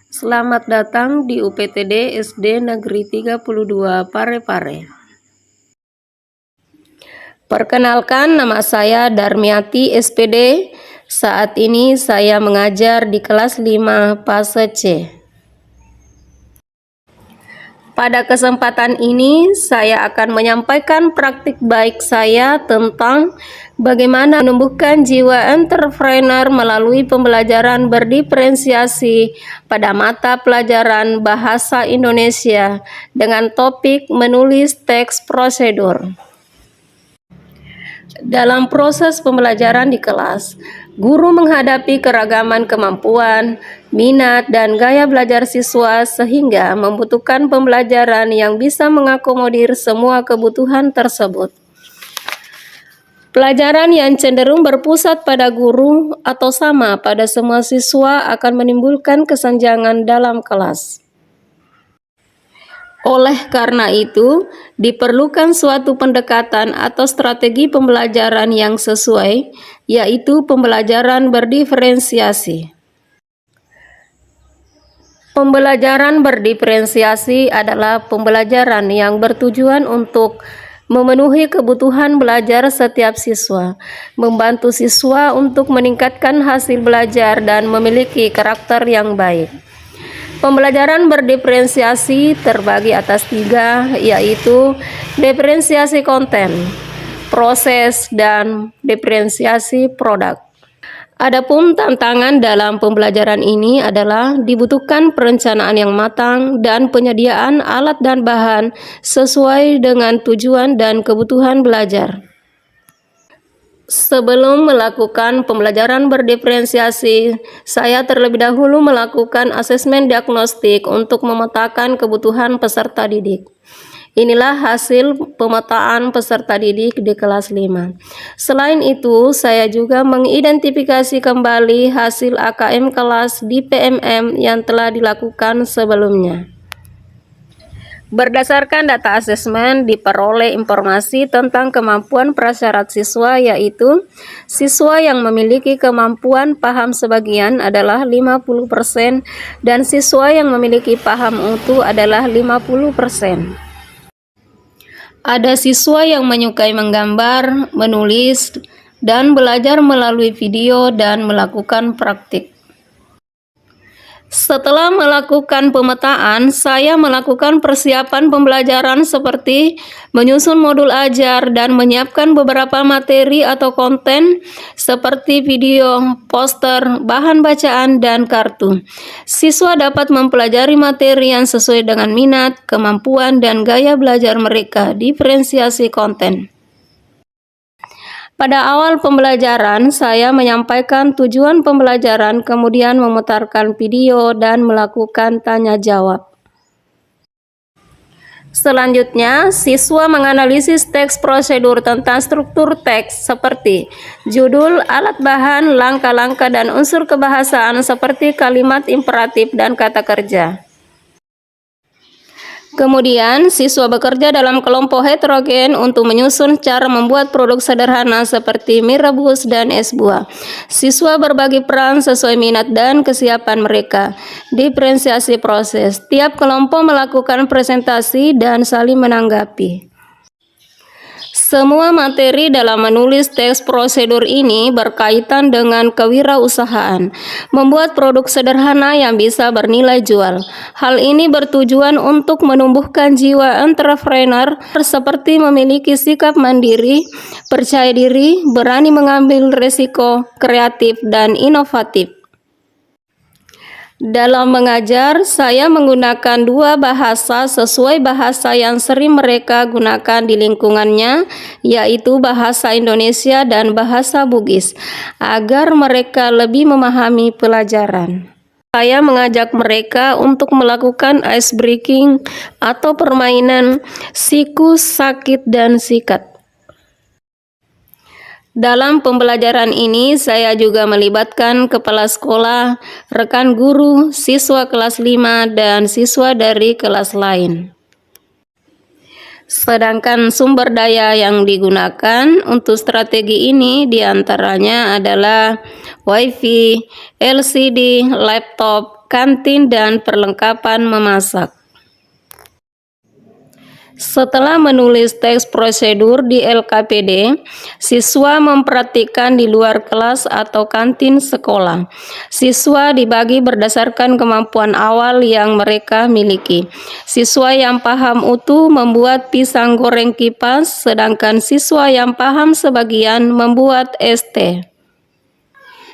Selamat datang di UPTD SD Negeri 32 Parepare. Perkenalkan, nama saya Darmiati SPD. Saat ini saya mengajar di kelas 5 fase C. Pada kesempatan ini, saya akan menyampaikan praktik baik saya tentang bagaimana menumbuhkan jiwa entrepreneur melalui pembelajaran berdiferensiasi pada mata pelajaran Bahasa Indonesia dengan topik menulis teks prosedur. Dalam proses pembelajaran di kelas, guru menghadapi keragaman kemampuan, minat, dan gaya belajar siswa sehingga membutuhkan pembelajaran yang bisa mengakomodir semua kebutuhan tersebut. Pelajaran yang cenderung berpusat pada guru atau sama pada semua siswa akan menimbulkan kesenjangan dalam kelas. Oleh karena itu, diperlukan suatu pendekatan atau strategi pembelajaran yang sesuai, yaitu pembelajaran berdiferensiasi. Pembelajaran berdiferensiasi adalah pembelajaran yang bertujuan untuk memenuhi kebutuhan belajar setiap siswa, membantu siswa untuk meningkatkan hasil belajar dan memiliki karakter yang baik. Pembelajaran berdiferensiasi terbagi atas 3, yaitu diferensiasi konten, proses, dan diferensiasi produk. Adapun tantangan dalam pembelajaran ini adalah dibutuhkan perencanaan yang matang dan penyediaan alat dan bahan sesuai dengan tujuan dan kebutuhan belajar. Sebelum melakukan pembelajaran berdiferensiasi, saya terlebih dahulu melakukan asesmen diagnostik untuk memetakan kebutuhan peserta didik. Inilah hasil pemetaan peserta didik di kelas 5. Selain itu, saya juga mengidentifikasi kembali hasil AKM kelas di PMM yang telah dilakukan sebelumnya. Berdasarkan data asesmen, diperoleh informasi tentang kemampuan prasyarat siswa, yaitu siswa yang memiliki kemampuan paham sebagian adalah 50% dan siswa yang memiliki paham utuh adalah 50%. Ada siswa yang menyukai menggambar, menulis, dan belajar melalui video dan melakukan praktik. Setelah melakukan pemetaan, saya melakukan persiapan pembelajaran seperti menyusun modul ajar dan menyiapkan beberapa materi atau konten seperti video, poster, bahan bacaan, dan kartu. Siswa dapat mempelajari materi yang sesuai dengan minat, kemampuan, dan gaya belajar mereka. Diferensiasi konten. Pada awal pembelajaran, saya menyampaikan tujuan pembelajaran, kemudian memutarkan video dan melakukan tanya jawab. Selanjutnya, siswa menganalisis teks prosedur tentang struktur teks seperti judul, alat bahan, langkah-langkah, dan unsur kebahasaan seperti kalimat imperatif dan kata kerja. Kemudian, siswa bekerja dalam kelompok heterogen untuk menyusun cara membuat produk sederhana seperti mie rebus dan es buah. Siswa berbagi peran sesuai minat dan kesiapan mereka. Diferensiasi proses. Tiap kelompok melakukan presentasi dan saling menanggapi. Semua materi dalam menulis teks prosedur ini berkaitan dengan kewirausahaan, membuat produk sederhana yang bisa bernilai jual. Hal ini bertujuan untuk menumbuhkan jiwa entrepreneur seperti memiliki sikap mandiri, percaya diri, berani mengambil risiko, kreatif, dan inovatif. Dalam mengajar, saya menggunakan 2 bahasa sesuai bahasa yang sering mereka gunakan di lingkungannya, yaitu bahasa Indonesia dan bahasa Bugis, agar mereka lebih memahami pelajaran. Saya mengajak mereka untuk melakukan ice breaking atau permainan siku, sakit, dan sikat. Dalam pembelajaran ini, saya juga melibatkan kepala sekolah, rekan guru, siswa kelas 5, dan siswa dari kelas lain. Sedangkan sumber daya yang digunakan untuk strategi ini diantaranya adalah WiFi, LCD, laptop, kantin, dan perlengkapan memasak. Setelah menulis teks prosedur di LKPD, siswa mempraktikkan di luar kelas atau kantin sekolah. Siswa dibagi berdasarkan kemampuan awal yang mereka miliki. Siswa yang paham utuh membuat pisang goreng kipas, sedangkan siswa yang paham sebagian membuat es teh.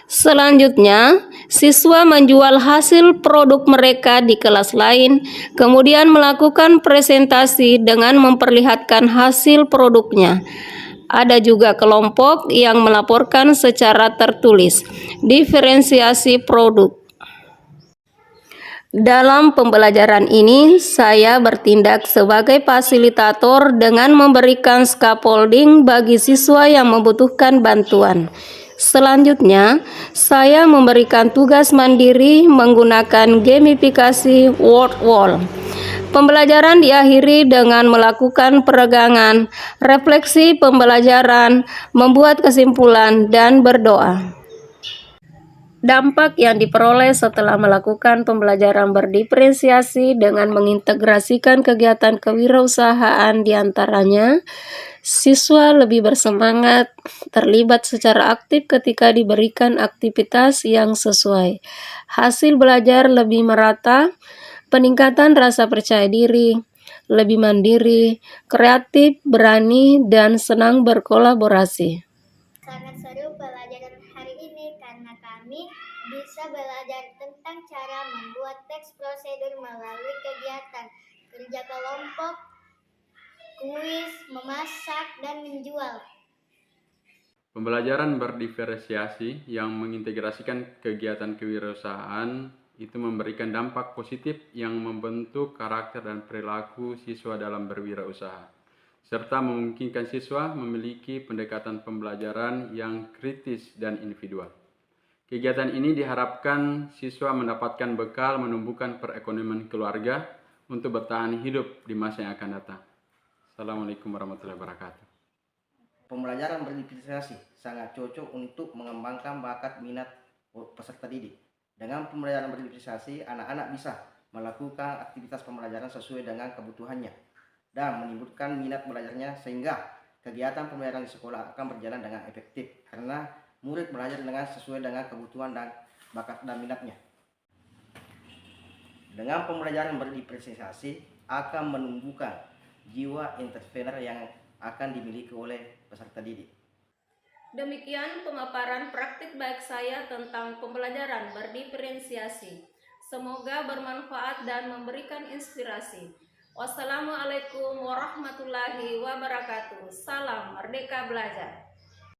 Selanjutnya, siswa menjual hasil produk mereka di kelas lain, kemudian melakukan presentasi dengan memperlihatkan hasil produknya. Ada juga kelompok yang melaporkan secara tertulis. Diferensiasi produk. Dalam pembelajaran ini, saya bertindak sebagai fasilitator dengan memberikan scaffolding bagi siswa yang membutuhkan bantuan. Selanjutnya, saya memberikan tugas mandiri menggunakan gamifikasi word wall. Pembelajaran diakhiri dengan melakukan peregangan, refleksi pembelajaran, membuat kesimpulan, dan berdoa. Dampak yang diperoleh setelah melakukan pembelajaran berdiferensiasi dengan mengintegrasikan kegiatan kewirausahaan diantaranya, siswa lebih bersemangat, terlibat secara aktif ketika diberikan aktivitas yang sesuai. Hasil belajar lebih merata, peningkatan rasa percaya diri, lebih mandiri, kreatif, berani, dan senang berkolaborasi. Sangat seru pelajaran hari ini karena kami bisa belajar tentang cara membuat teks prosedur melalui kegiatan kerja kelompok, kuis, memasak, dan menjual. Pembelajaran berdiferensiasi yang mengintegrasikan kegiatan kewirausahaan itu memberikan dampak positif yang membentuk karakter dan perilaku siswa dalam berwirausaha, serta memungkinkan siswa memiliki pendekatan pembelajaran yang kritis dan individual. Kegiatan ini diharapkan siswa mendapatkan bekal menumbuhkan perekonomian keluarga untuk bertahan hidup di masa yang akan datang. Assalamualaikum warahmatullahi wabarakatuh. Pembelajaran berdiferensiasi sangat cocok untuk mengembangkan bakat minat peserta didik. Dengan pembelajaran berdiferensiasi, anak-anak bisa melakukan aktivitas pembelajaran sesuai dengan kebutuhannya dan menimbulkan minat belajarnya, sehingga kegiatan pembelajaran di sekolah akan berjalan dengan efektif karena murid belajar dengan sesuai dengan kebutuhan dan bakat dan minatnya. Dengan pembelajaran berdiferensiasi akan menumbuhkan jiwa entrepreneur yang akan dimiliki oleh peserta didik. Demikian pemaparan praktik baik saya tentang pembelajaran berdiferensiasi. Semoga bermanfaat dan memberikan inspirasi. Wassalamualaikum warahmatullahi wabarakatuh. Salam Merdeka Belajar.